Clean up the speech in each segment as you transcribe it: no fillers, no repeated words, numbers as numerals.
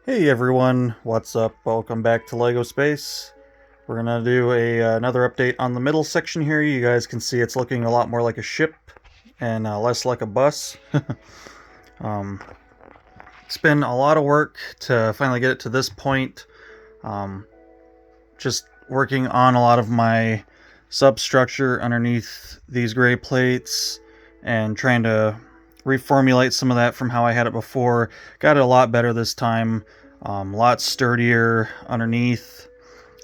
Hey everyone, what's up? Welcome back to LEGO Space. We're gonna do another update on the middle section here. You guys can see it's looking a lot more like a ship and less like a bus. um, it's been a lot of work to finally get it to this point. Um, just working on a lot of my substructure underneath these gray plates and trying to reformulate some of that from how I had it before. Got it a lot better this time, a lot sturdier underneath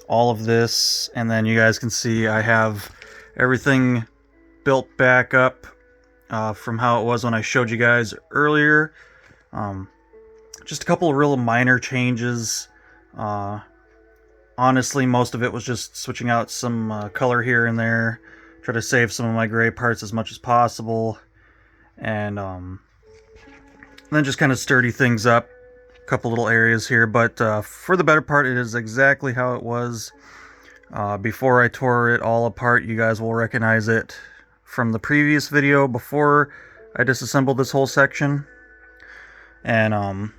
all of this. And then you guys can see I have everything built back up from how it was when I showed you guys earlier. Just a couple of real minor changes. Honestly, most of it was just switching out some color here and there. Try to save some of my gray parts as much as possible. And then just kind of sturdy things up. A couple little areas here. But for the better part, it is exactly how it was before I tore it all apart. You guys will recognize it from the previous video before I disassembled this whole section. And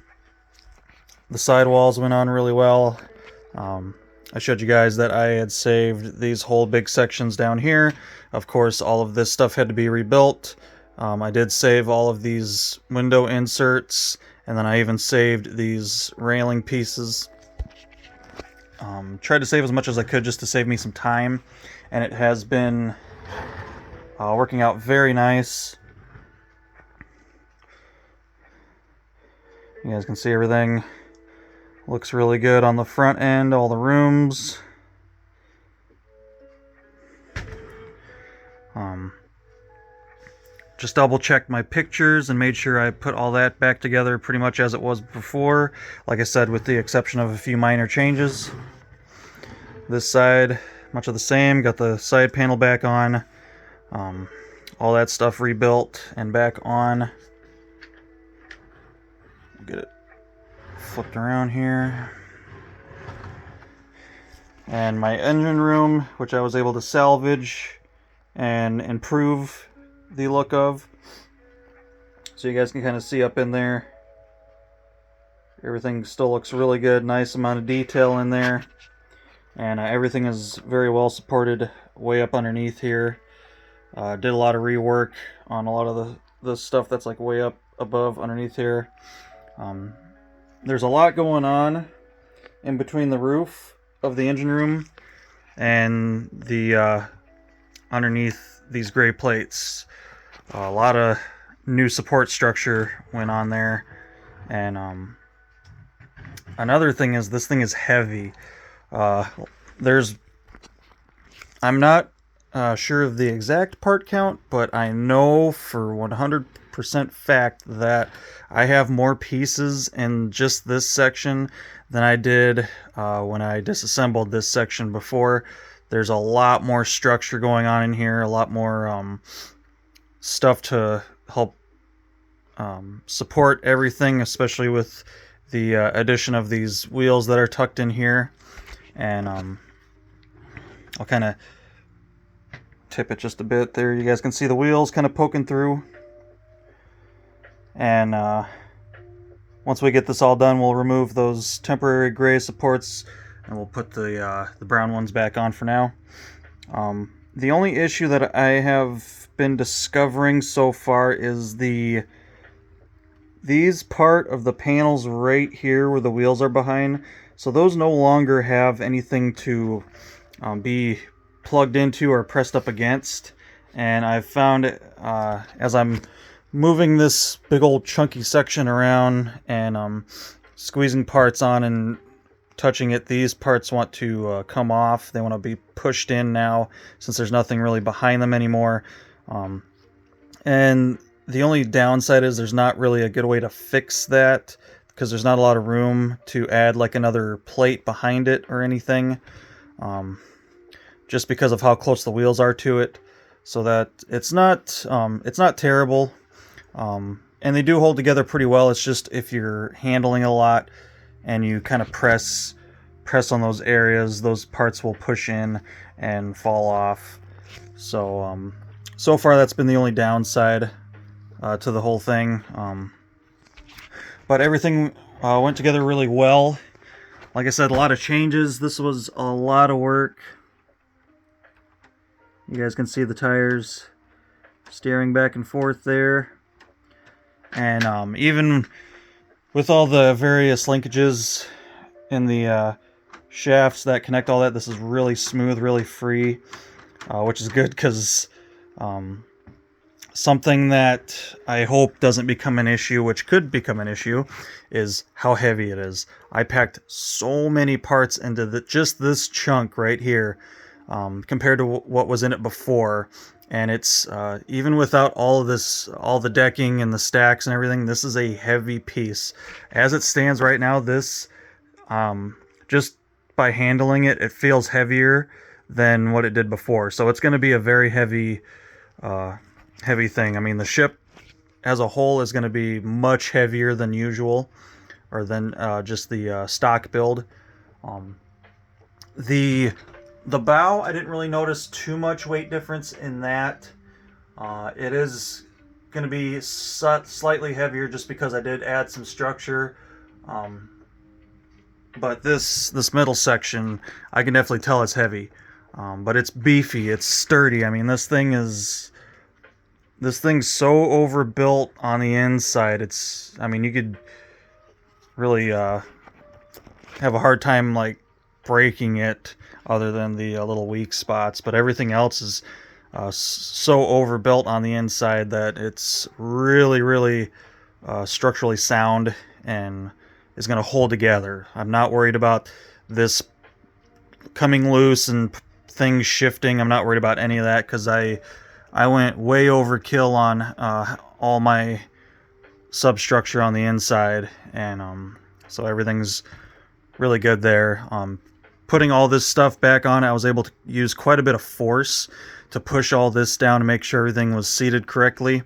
the sidewalls went on really well. I showed you guys that I had saved these whole big sections down here. Of course, all of this stuff had to be rebuilt. I did save all of these window inserts, and then I even saved these railing pieces. Tried to save as much as I could just to save me some time, and it has been working out very nice. You guys can see everything looks really good on the front end, all the rooms. Just double checked my pictures and made sure I put all that back together pretty much as it was before. Like I said, with the exception of a few minor changes. This side, much of the same. Got the side panel back on. All that stuff rebuilt and back on. Get it flipped around here. And my engine room, which I was able to salvage and improve the look of. So you guys can kind of see up in there. Everything still looks really good. Nice amount of detail in there. And everything is very well supported way up underneath here. Did a lot of rework on a lot of the stuff that's like way up above underneath here. There's a lot going on in between the roof of the engine room and the underneath these gray plates. A lot of new support structure went on there. And another thing is this thing is heavy. I'm not sure of the exact part count, but I know for 100% fact that I have more pieces in just this section than I did when I disassembled this section before. There's a lot more structure going on in here, a lot more stuff to help support everything, especially with the addition of these wheels that are tucked in here. And I'll kind of tip it just a bit there. You guys can see the wheels kind of poking through. And once we get this all done, we'll remove those temporary gray supports and we'll put the brown ones back on for now. The only issue that I have been discovering so far is these part of the panels right here where the wheels are behind. So those no longer have anything to be plugged into or pressed up against. And I've found as I'm moving this big old chunky section around and squeezing parts on and touching it, these parts want to come off. They want to be pushed in now since there's nothing really behind them anymore. And the only downside is there's not really a good way to fix that because there's not a lot of room to add like another plate behind it or anything. Just because of how close the wheels are to it, so that it's not terrible. And they do hold together pretty well. It's just if you're handling a lot and you kind of press on those areas, those parts will push in and fall off. So so far that's been the only downside to the whole thing. But everything Went together really well. Like I said, a lot of changes. This was a lot of work. You guys can see the tires steering back and forth there. And even with all the various linkages in the shafts that connect all that, this is really smooth, really free, which is good because something that I hope doesn't become an issue, which could become an issue, is how heavy it is. I packed so many parts into just this chunk right here compared to what was in it before. And it's even without all of this, all the decking and the stacks and everything, this is a heavy piece. As it stands right now, this just by handling it, it feels heavier than what it did before. So it's going to be a very heavy thing. I mean, the ship as a whole is going to be much heavier than usual, or than just the stock build. The bow, I didn't really notice too much weight difference in that. It is going to be slightly heavier just because I did add some structure. But this middle section, I can definitely tell it's heavy. But it's beefy, it's sturdy. I mean, this thing's so overbuilt on the inside. I mean, you could really have a hard time like breaking it, other than the little weak spots. But everything else is so overbuilt on the inside that it's really, really structurally sound and is going to hold together. I'm not worried about this coming loose and things shifting. I'm not worried about any of that because I went way overkill on all my substructure on the inside, and so everything's really good there. Putting all this stuff back on, I was able to use quite a bit of force to push all this down to make sure everything was seated correctly,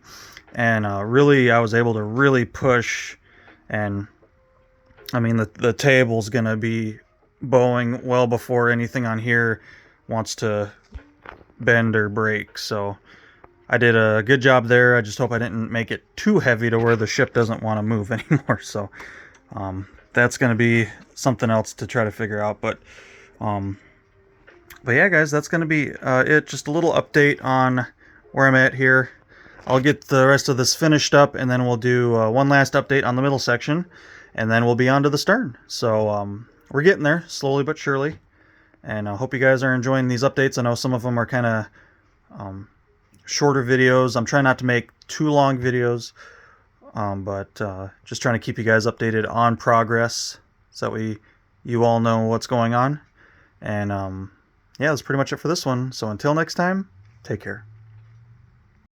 and really I was able to really push. And I mean, the table's gonna be bowing well before anything on here wants to bend or break. So I did a good job there. I just hope I didn't make it too heavy to where the ship doesn't want to move anymore. So that's going to be something else to try to figure out. But yeah, guys, that's going to be it. Just a little update on where I'm at here. I'll get the rest of this finished up, and then we'll do one last update on the middle section, and then we'll be on to the stern. So we're getting there, slowly but surely. And I hope you guys are enjoying these updates. I know some of them are kind of shorter videos. I'm trying not to make too long videos, but just trying to keep you guys updated on progress so that you all know what's going on. And yeah, that's pretty much it for this one. So until next time, take care.